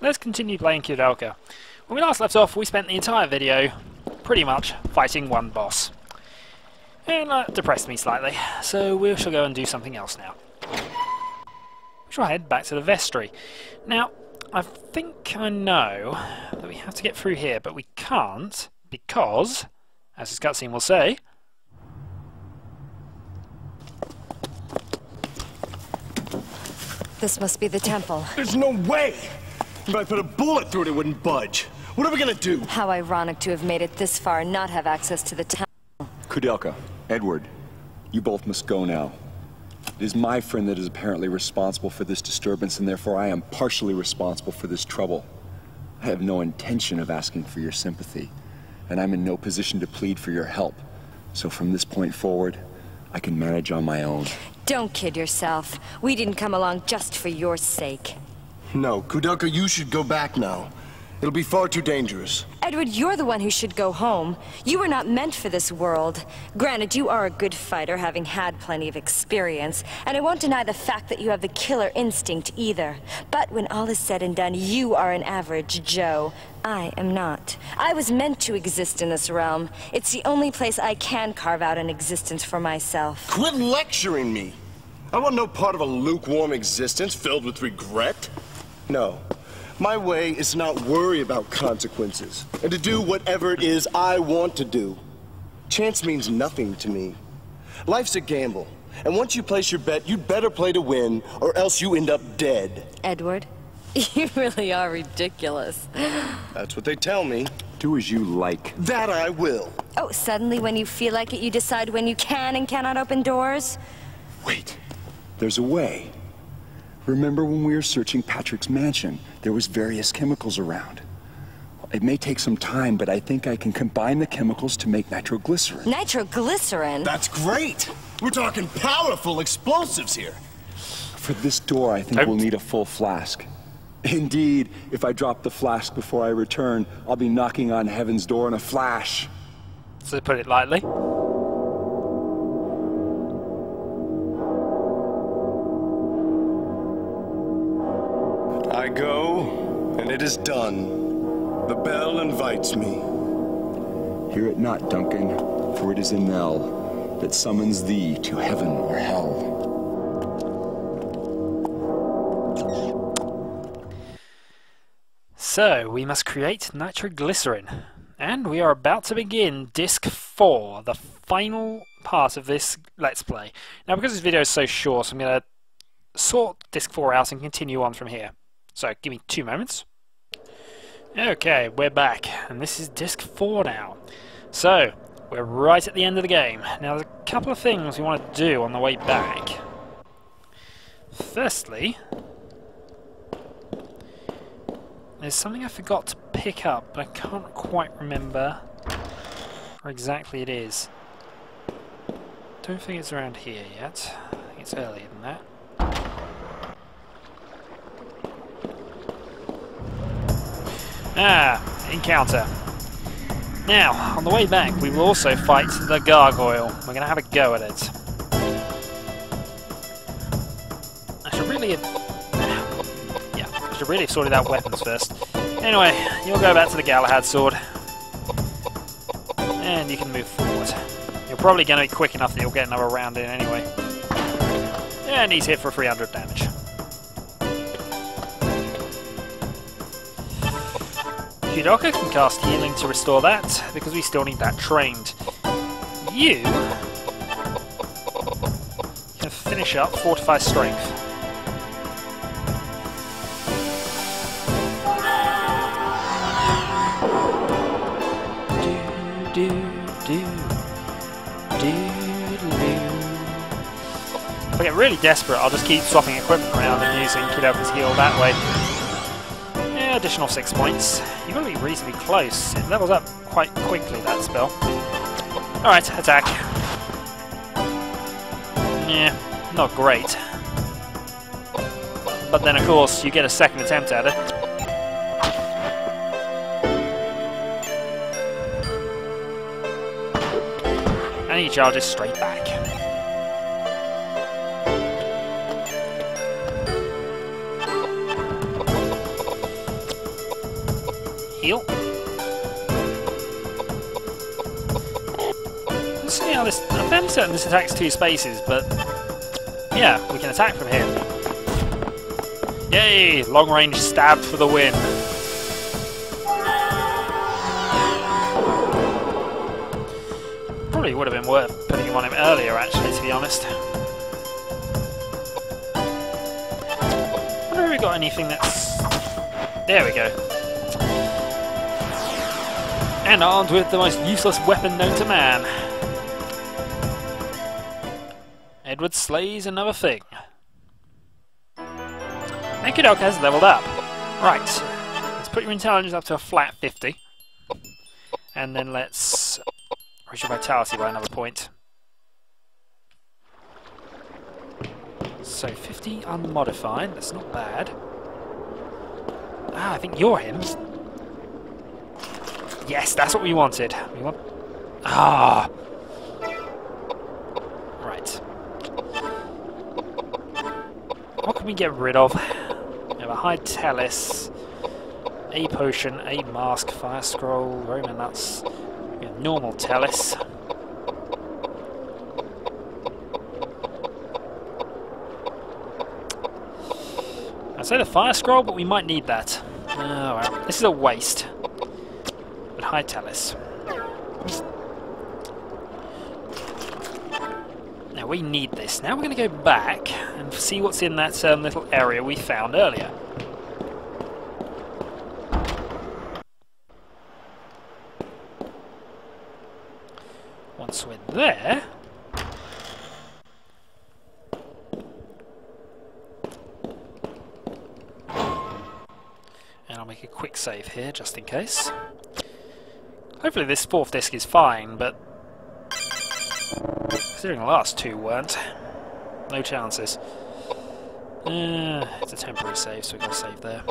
let's continue playing Koudelka. When we last left off, we spent the entire video pretty much fighting one boss. And that depressed me slightly, so we shall go and do something else now. We shall head back to the vestry. Now, I think I know that we have to get through here, but we can't because, as this cutscene will say, this must be the temple. There's no way! If I put a bullet through it, it wouldn't budge. What are we gonna do? How ironic to have made it this far and not have access to the temple. Koudelka, Edward, you both must go now. It is my friend that is apparently responsible for this disturbance, and therefore I am partially responsible for this trouble. I have no intention of asking for your sympathy, and I'm in no position to plead for your help. So from this point forward, I can manage on my own. Don't kid yourself. We didn't come along just for your sake. No, Koudelka, you should go back now. It'll be far too dangerous. Edward, you're the one who should go home. You were not meant for this world. Granted, you are a good fighter, having had plenty of experience, and I won't deny the fact that you have the killer instinct either. But when all is said and done, you are an average Joe. I am not. I was meant to exist in this realm. It's the only place I can carve out an existence for myself. Quit lecturing me! I want no part of a lukewarm existence filled with regret. No. My way is to not worry about consequences, and to do whatever it is I want to do. Chance means nothing to me. Life's a gamble, and once you place your bet, you'd better play to win, or else you end up dead. Edward, you really are ridiculous. That's what they tell me. Do as you like. That I will. Oh, suddenly when you feel like it, you decide when you can and cannot open doors? Wait, there's a way. Remember when we were searching Patrick's mansion? There was various chemicals around. It may take some time, but I think I can combine the chemicals to make nitroglycerin. Nitroglycerin? That's great! We're talking powerful explosives here. For this door, I think we'll need a full flask. Indeed, if I drop the flask before I return, I'll be knocking on heaven's door in a flash. to put it lightly. I go, and it is done. The bell invites me. Hear it not, Duncan, for it is a knell that summons thee to heaven or hell. So, we must create nitroglycerin. And we are about to begin Disc 4, the final part of this Let's Play. Now, because this video is so short, I'm going to sort Disc 4 out and continue on from here. So, give me 2 moments. Okay, we're back, and this is Disc 4 now. So, we're right at the end of the game. Now, there's a couple of things we want to do on the way back. Firstly, there's something I forgot to pick up, but I can't quite remember where exactly it is. Don't think it's around here yet. I think it's earlier than that. Ah, encounter. Now, on the way back, we will also fight the gargoyle. We're going to have a go at it. I should really have sorted out weapons first. Anyway, you'll go back to the Galahad sword. And you can move forward. You're probably going to be quick enough that you'll get another round in anyway. And he's hit for 300 damage. Koudelka can cast healing to restore that, because we still need that trained. You can finish up Fortify Strength. If I get really desperate, I'll just keep swapping equipment around and using Koudelka's heal that way. Yeah, additional 6 points. You've got to be reasonably close. It levels up quite quickly, that spell. Alright, attack. Yeah, not great. But then, of course, you get a second attempt at it. And he charges straight back. Heal. Let's see how this... I'm fairly certain this attacks 2 spaces, but... yeah, we can attack from here. Yay! Long range stab for the win. Probably would have been worth putting him on him earlier, actually, to be honest. I wonder if we got anything that's... there we go. And armed with the most useless weapon known to man. Edward slays another thing. And Koudelka has leveled up. Right, let's put your intelligence up to a flat 50. And then let's raise your vitality by another point. So 50 unmodified, that's not bad. Ah, I think you're him. Yes, that's what we wanted. We want... ah! Right. What can we get rid of? We have a high Tellus, a potion, a mask, fire scroll, Roman nuts, we have normal Tellus. I'd say the fire scroll, but we might need that. Oh, well, this is a waste. But high Tellus. Now we need this. Now we're going to go back and see what's in that little area we found earlier. Once we're there... and I'll make a quick save here, just in case. Hopefully this 4th disc is fine, but... considering the last 2 weren't, no chances. It's a temporary save, so we've got to save there.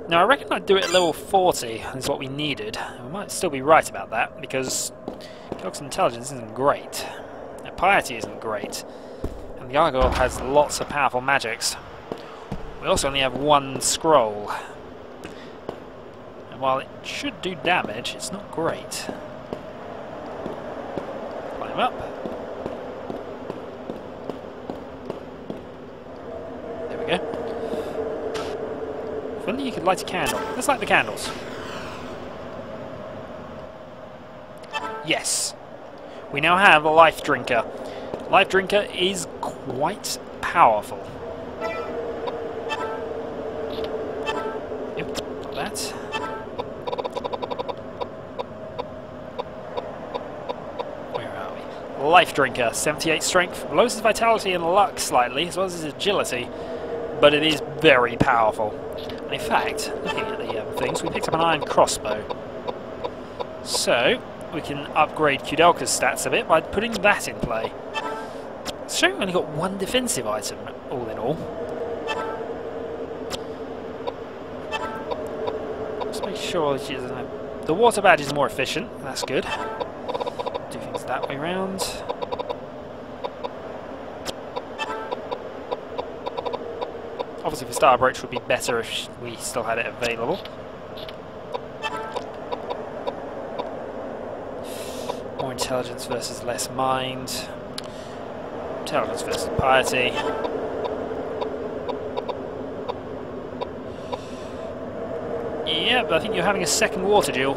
Now I reckon I'd do it at level 40, is what we needed. We might still be right about that, because Koudelka's intelligence isn't great. Their piety isn't great. And the gargoyle has lots of powerful magics. We also only have 1 scroll. And while it should do damage, it's not great. Climb up. There we go. If only you could light a candle. Let's light the candles. Yes. We now have a life drinker. Life drinker is quite powerful. Yep, got that. Where are we? Life drinker, 78 strength, lowers his vitality and luck slightly, as well as his agility, but it is very powerful. And in fact, looking at the things, we picked up an iron crossbow. So, we can upgrade Koudelka's stats a bit by putting that in play. It's showing we only got 1 defensive item, all in all. Just make sure she doesn't have... the water badge is more efficient, that's good. Do things that way round. Obviously the star brooch would be better if we still had it available. More intelligence versus less mind. Intelligence versus piety. Yeah, but I think you're having a second water duel.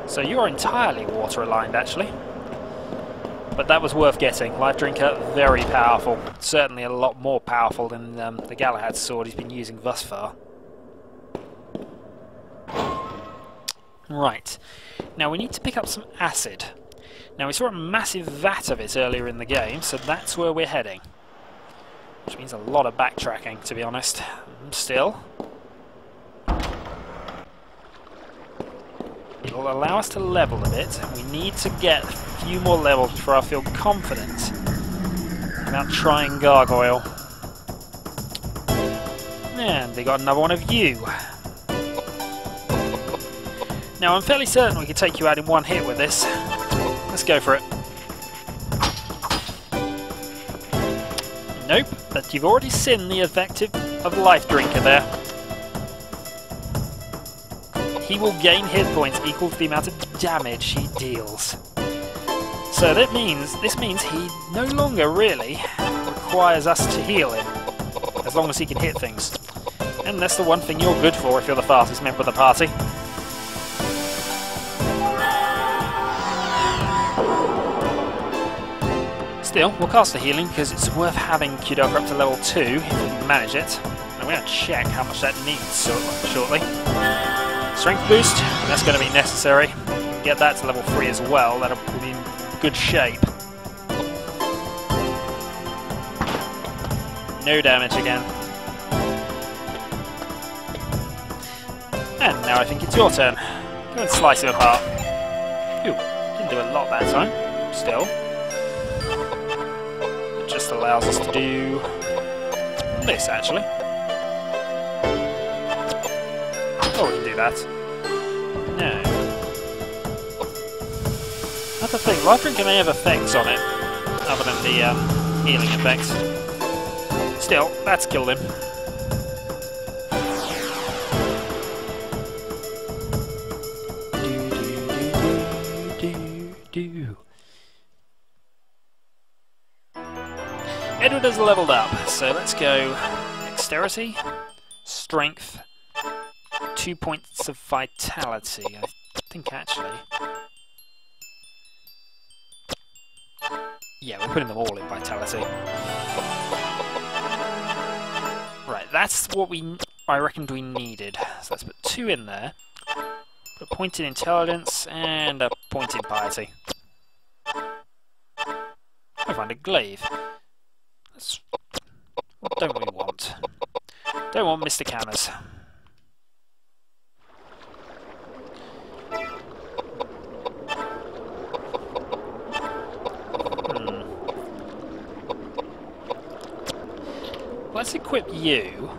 So you're entirely water aligned, actually. But that was worth getting. Life Drinker, very powerful. Certainly a lot more powerful than the Galahad sword he's been using thus far. Right. Now we need to pick up some acid. Now we saw a massive vat of it earlier in the game, so that's where we're heading. Which means a lot of backtracking, to be honest. Still. It'll allow us to level a bit. We need to get a few more levels before I feel confident about trying Gargoyle. And they got another one of you. Now I'm fairly certain we could take you out in one hit with this. Let's go for it. Nope, but you've already seen the effective of Life Drinker there. He will gain hit points equal to the amount of damage he deals. So this means he no longer really requires us to heal him, as long as he can hit things. And that's the one thing you're good for if you're the fastest member of the party. Still, we'll cast the healing because it's worth having Koudelka up to level 2 if we can manage it. And we're going to check how much that needs shortly. Strength boost, that's going to be necessary. Get that to level 3 as well, that'll be in good shape. No damage again. And now I think it's your turn. Go and slice it apart. Ooh, didn't do a lot that time. Still. It just allows us to do this, actually. Oh, we can do that. No. That's the thing, Life Drinker may have effects on it, other than the healing effects. Still, that's killed him. Edward has leveled up, so let's go Dexterity, Strength, 2 points of Vitality, I think actually. Yeah, we're putting them all in Vitality. Right, that's what I reckoned we needed. So let's put 2 in there. Put a point in Intelligence and a point in Piety. I find a glaive. What don't we want? Don't want Mr. Cammers. Let's equip you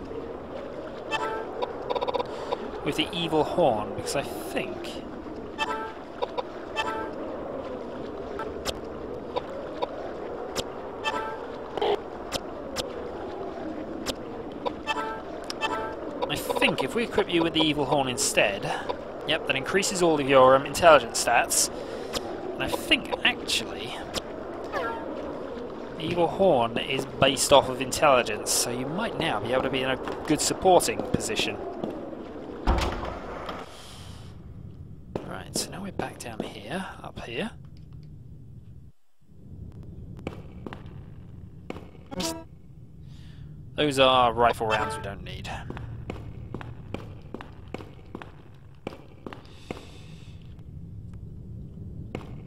with the evil horn, because I think if we equip you with the evil horn instead, yep, that increases all of your intelligence stats. And I think actually the evil horn is based off of intelligence, so you might now be able to be in a good supporting position. Right, so now we're back down here, up here. Those are rifle rounds we don't need.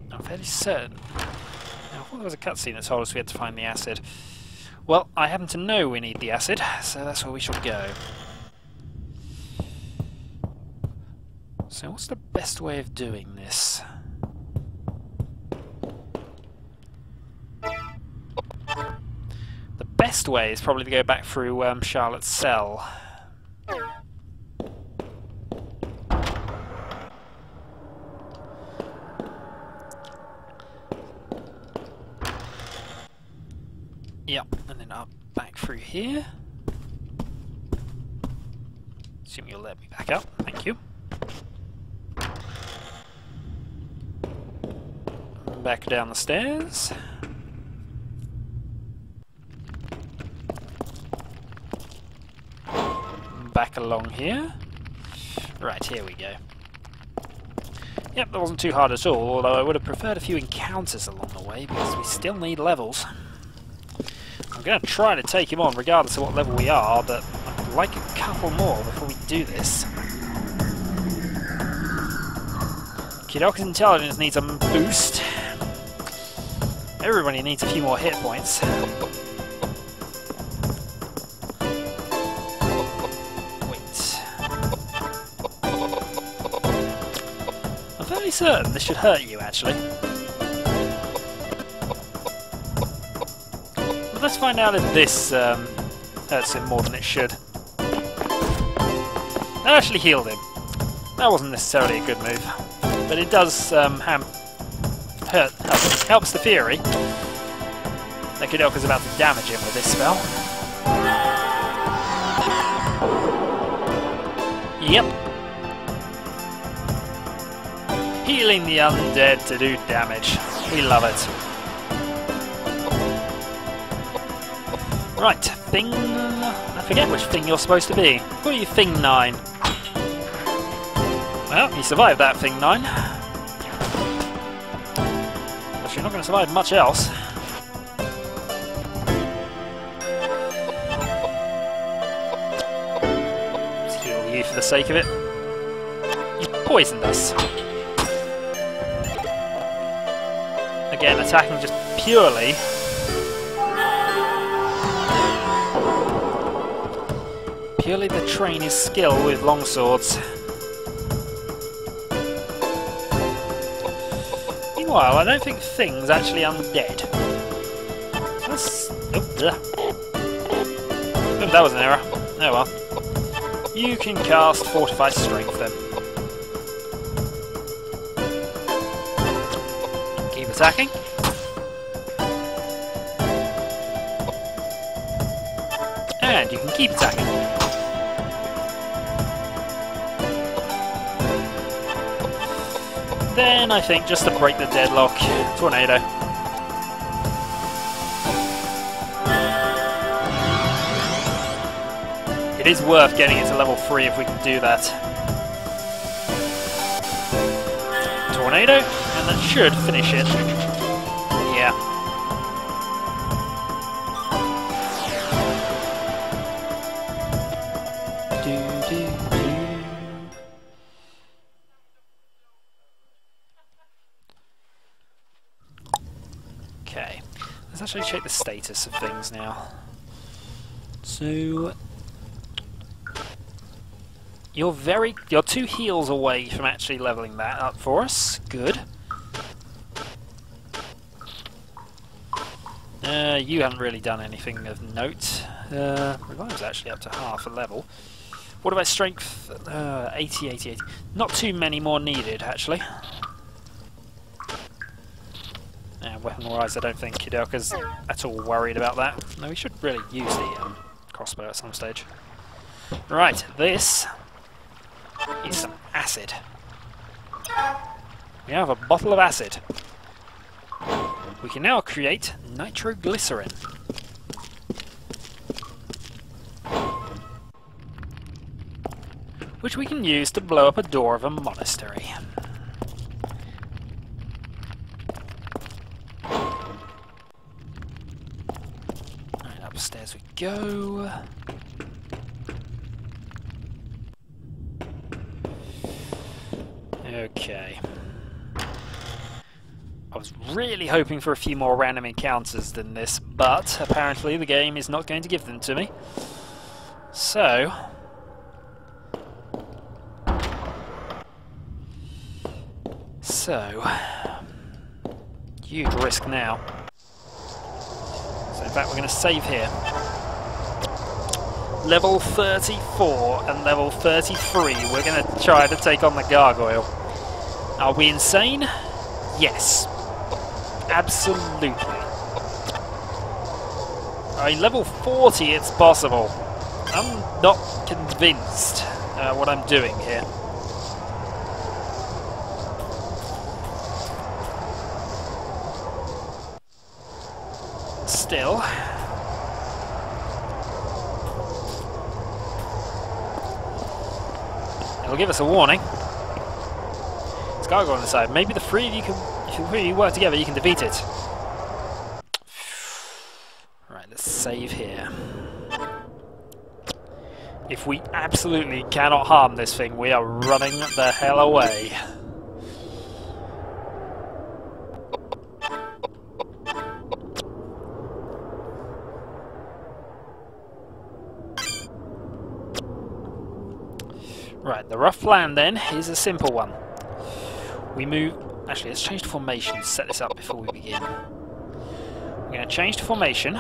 I'm fairly certain. Now, I thought there was a cutscene that told us we had to find the acid. Well, I happen to know we need the acid, so that's where we shall go. So what's the best way of doing this? The best way is probably to go back through Charlotte's cell. Yep, and then up back through here. Assume you'll let me back up, thank you. Back down the stairs. Back along here. Right, here we go. Yep, that wasn't too hard at all, although I would have preferred a few encounters along the way, because we still need levels. I'm going to try to take him on regardless of what level we are, but I'd like a couple more before we do this. Koudelka's intelligence needs a boost. Everybody needs a few more hit points. Wait. I'm fairly certain this should hurt you, actually. But let's find out if this hurts him more than it should. That actually healed him. That wasn't necessarily a good move, but it does helps the theory that Koudelka's about to damage him with this spell. Yep. Healing the undead to do damage. We love it. Right, thing... I forget which thing you're supposed to be. Who are you, thing 9? Well, you survived that, thing 9. But you're not going to survive much else. Let's heal you for the sake of it. You poisoned us. Again, attacking just purely... purely the trainer's skill with longswords. Meanwhile, I don't think Thing's actually undead. So let's... Oh, that was an error. Oh well. You can cast Fortified Strength then. Keep attacking. And you can keep attacking. Then I think just to break the deadlock, tornado. It is worth getting it to level 3 if we can do that. Tornado, and that should finish it. Yeah. Okay, let's actually check the status of things now. So, you're 2 heals away from actually leveling that up for us. Good. You haven't really done anything of note. Revive's actually up to half a level. What about strength? 80, 80, 80. Not too many more needed, actually. Weapon-wise, I don't think Koudelka's at all worried about that. No, we should really use the crossbow at some stage. Right, this is some acid. We have a bottle of acid. We can now create nitroglycerin. Which we can use to blow up a door of a monastery. Right, upstairs we go. Okay. I was really hoping for a few more random encounters than this, but apparently the game is not going to give them to me. So... huge risk now. So in fact we're going to save here. Level 34 and level 33, we're going to try to take on the gargoyle. Are we insane? Yes. Absolutely. I mean, level 40 it's possible. I'm not convinced what I'm doing here. Still. It'll give us a warning. It's gargoyle on the side. Maybe the 3 of you can, if the 3 of you work together, you can defeat it. Right, let's save here. If we absolutely cannot harm this thing, we are running the hell away. Right, the rough plan then is a simple one. We move... Actually, let's change to formation to set this up before we begin. We're going to change to formation.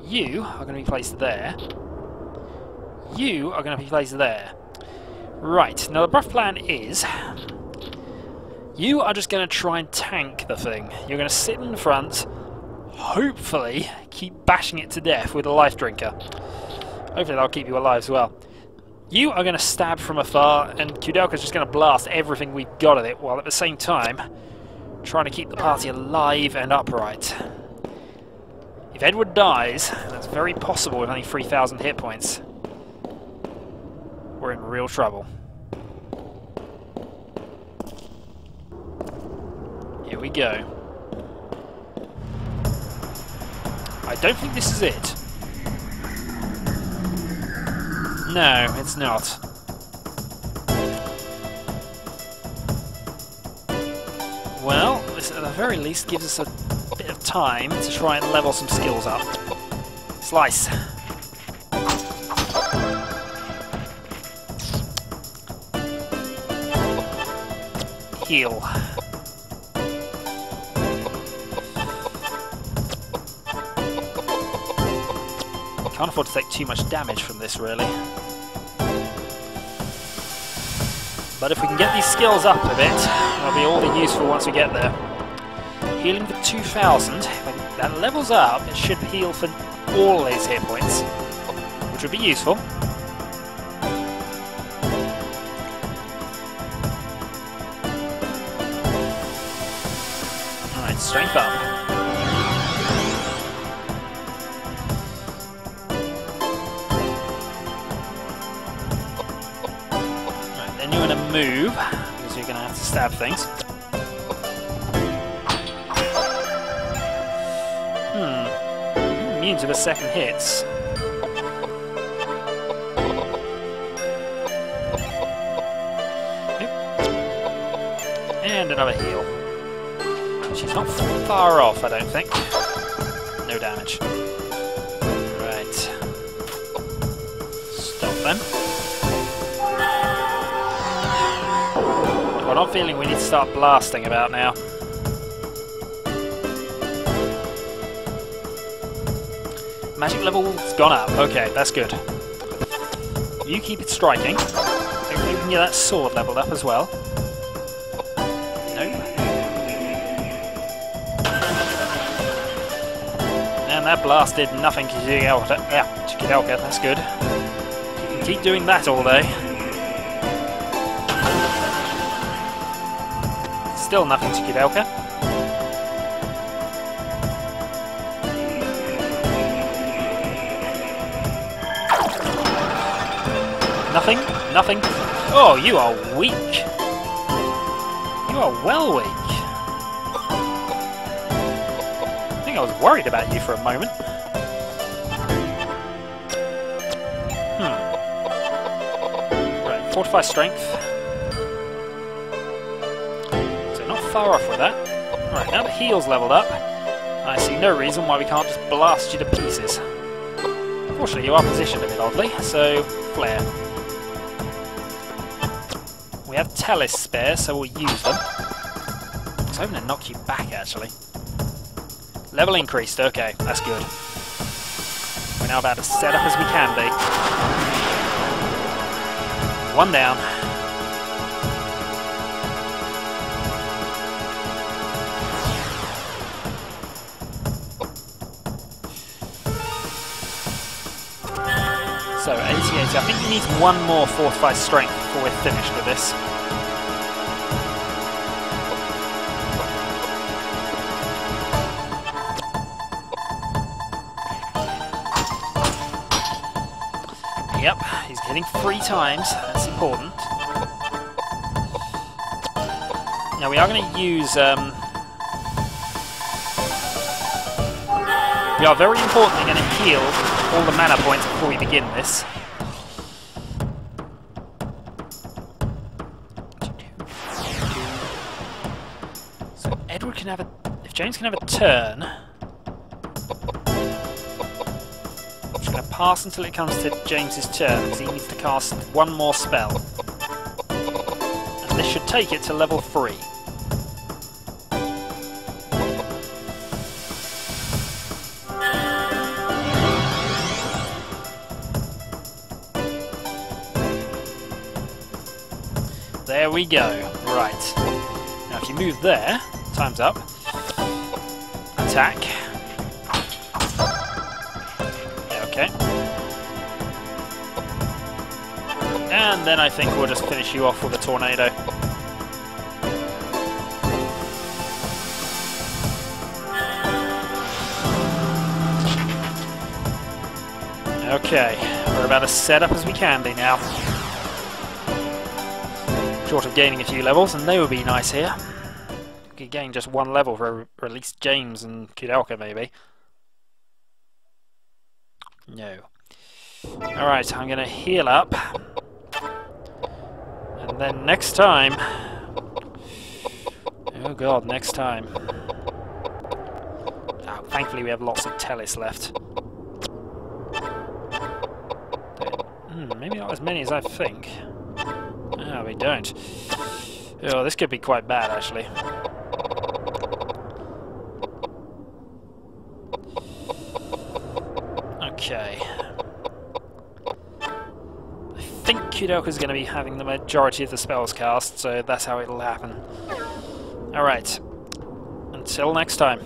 You are going to be placed there. You are going to be placed there. Right, now the rough plan is... You are just going to try and tank the thing. You're going to sit in front, hopefully keep bashing it to death with a life drinker. Hopefully that'll keep you alive as well. You are going to stab from afar, and Koudelka's just going to blast everything we've got at it, while at the same time trying to keep the party alive and upright. If Edward dies, and that's very possible with only 3,000 hit points, we're in real trouble. Here we go. I don't think this is it. No, it's not. Well, this at the very least gives us a bit of time to try and level some skills up. Slice. Heal. Can't afford to take too much damage from this, really. But if we can get these skills up a bit, they'll be all the useful once we get there. Healing for 2,000. If that levels up, it should heal for all these hit points, which would be useful. Alright, strength up. Move, because you're going to have to stab things. Immune to the second hits. And another heal. She's not far off, I don't think. No damage. Right. Stop them. I'm not feeling we need to start blasting about now. Magic level's gone up. Okay, that's good. You keep it striking. Hopefully we can get that sword leveled up as well. Nope. And that blast did nothing to Koudelka. Yeah, to Koudelka, that's good. You can keep doing that all day. Still nothing to Koudelka. Nothing, nothing. Oh, you are weak. You are well weak. I think I was worried about you for a moment. Right, fortify strength. Far off with that. Right, now the heal's leveled up, I see no reason why we can't just blast you to pieces. Unfortunately, you are positioned a bit oddly, so flare. We have Telis spare, so we'll use them. I was hoping to knock you back, actually. Level increased, okay, that's good. We're now about as set up as we can be. One down. So, 88. I think he needs one more fortified strength before we're finished with this. Yep, he's hitting 3 times. That's important. Now we are going to use... we are very importantly going to heal all the mana points before we begin this. So Edward can have a... if James can have a turn... I'm just going to pass until it comes to James's turn, because he needs to cast one more spell. And this should take it to level 3. There we go. Right. Now if you move there, time's up. Attack. Okay. And then I think we'll just finish you off with a tornado. Okay, we're about as set up as we can be now. Short of gaining a few levels, and they would be nice here. We could gain just one level for at least James and Koudelka, maybe. No. Alright, I'm going to heal up. And then next time... Oh god, next time. Oh, thankfully we have lots of Telis left. Maybe not as many as I think. No, we don't. Oh, this could be quite bad, actually. Okay. I think Koudelka's going to be having the majority of the spells cast, so that's how it'll happen. Alright. Until next time.